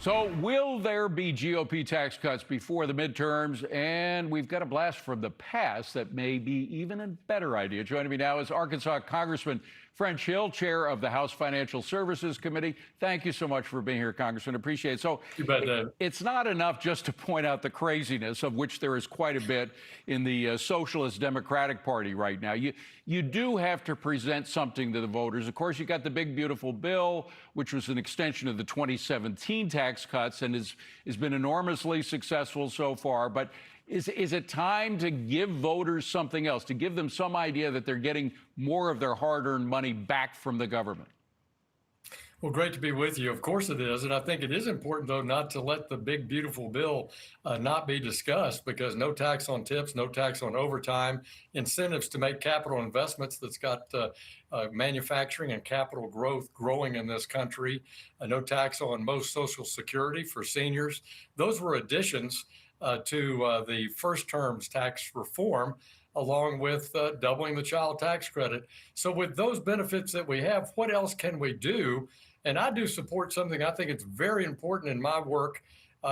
So will there be GOP tax cuts before the midterms? And we've got a blast from the past that may be even a better idea. Joining me now is Arkansas Congressman French Hill, chair of the House Financial Services Committee. Thank you so much for being here, Congressman. Appreciate it. So you bet, Dave. It's not enough just to point out the craziness, of which there is quite a bit in the Socialist Democratic Party right now. You do have to present something to the voters. Of course, you got the big, beautiful bill, which was an extension of the 2017 tax cuts and has been enormously successful so far. But is it time to give voters something else, to give them some idea that they're getting more of their hard-earned money back from the government? Well, great to be with you. Of course it is. And I think it is important, though, not to let the big, beautiful bill not be discussed, because no tax on tips, no tax on overtime, incentives to make capital investments that's got manufacturing and capital growth growing in this country, no tax on most Social Security for seniors. Those were additions to the first term's tax reform, along with doubling the child tax credit. So with those benefits that we have, what else can we do? And I do support something I think it's very important in my work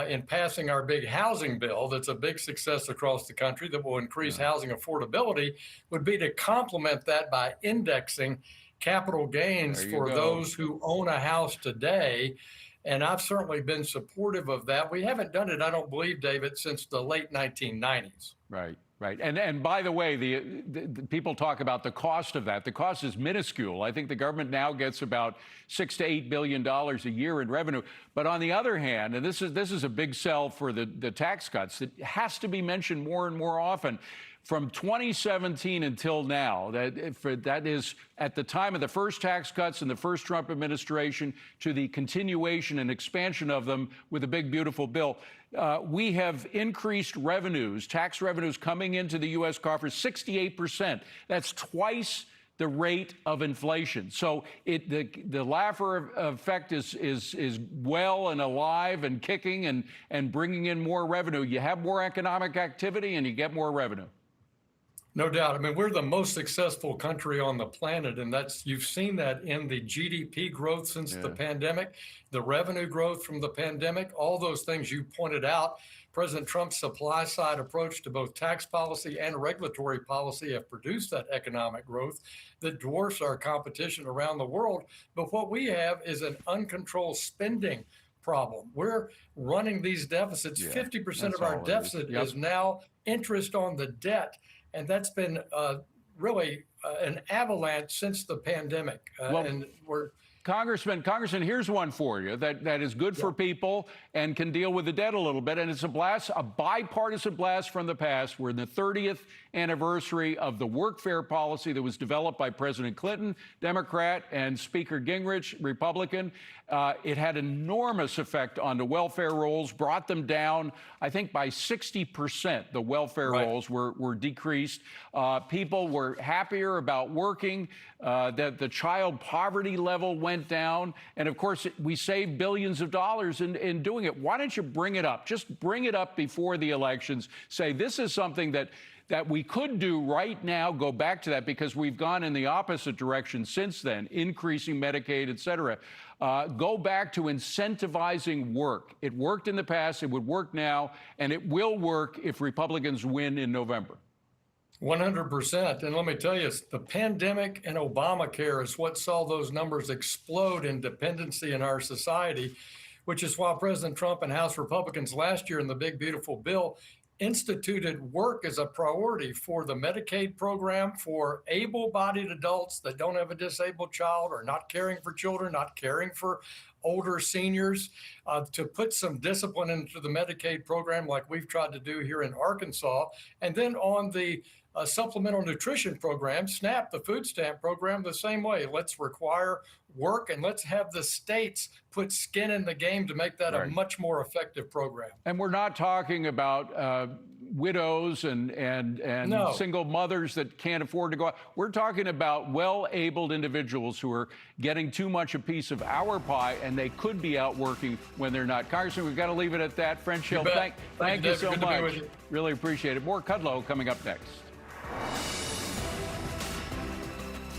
in passing our big housing bill that's a big success across the country that will increase housing affordability, would be to complement that by indexing capital gains for those who own a house today. And I've certainly been supportive of that. We haven't done it, I don't believe, David, since the late 1990s. Right. Right. And by the way, the people talk about the cost of that. The cost is minuscule. I think the government now gets about $6 to $8 billion a year in revenue. But on the other hand, and this is a big sell for the tax cuts, it has to be mentioned more and more often. From 2017 until now, that is at the time of the first tax cuts in the first Trump administration to the continuation and expansion of them with the big, beautiful bill, we have increased revenues, tax revenues coming into the U.S. coffers 68%. That's twice the rate of inflation. So the Laffer effect is well and alive and kicking and bringing in more revenue. You have more economic activity and you get more revenue. No doubt. I mean, we're the most successful country on the planet, and you've seen that in the GDP growth since the pandemic, the revenue growth from the pandemic, all those things you pointed out. President Trump's supply side approach to both tax policy and regulatory policy have produced that economic growth that dwarfs our competition around the world. But what we have is an uncontrolled spending problem. We're running these deficits. 50% of our deficit is now interest on the debt. And that's been really an avalanche since the pandemic. And we're Congressman, here's one for you that is good for people and can deal with the debt a little bit. And it's a bipartisan blast from the past. We're in the 30th anniversary of the workfare policy that was developed by President Clinton, Democrat, and Speaker Gingrich, Republican. It had enormous effect on the welfare rolls, brought them down, I think, by 60%. The welfare rolls were decreased. People were happier about working. The child poverty level went down. And of course, we saved billions of dollars in doing it. Why don't you bring it up? Just bring it up before the elections. Say this is something that we could do right now, go back to that, because we've gone in the opposite direction since then, increasing Medicaid, et cetera. Go back to incentivizing work. It worked in the past, it would work now, and it will work if Republicans win in November. 100%. And let me tell you, the pandemic and Obamacare is what saw those numbers explode in dependency in our society, which is why President Trump and House Republicans last year in the big, beautiful bill instituted work as a priority for the Medicaid program for able-bodied adults that don't have a disabled child or not caring for children, not caring for older seniors, to put some discipline into the Medicaid program like we've tried to do here in Arkansas. And then on the supplemental nutrition program, SNAP, the food stamp program, the same way. Let's require work and let's have the states put skin in the game to make that a much more effective program. And we're not talking about widows and single mothers that can't afford to go out. We're talking about well-abled individuals who are getting too much a piece of our pie, and they could be out working when they're not. Congressman, we've got to leave it at that. French Hill, thank you so much. Really appreciate it. More Kudlow coming up next.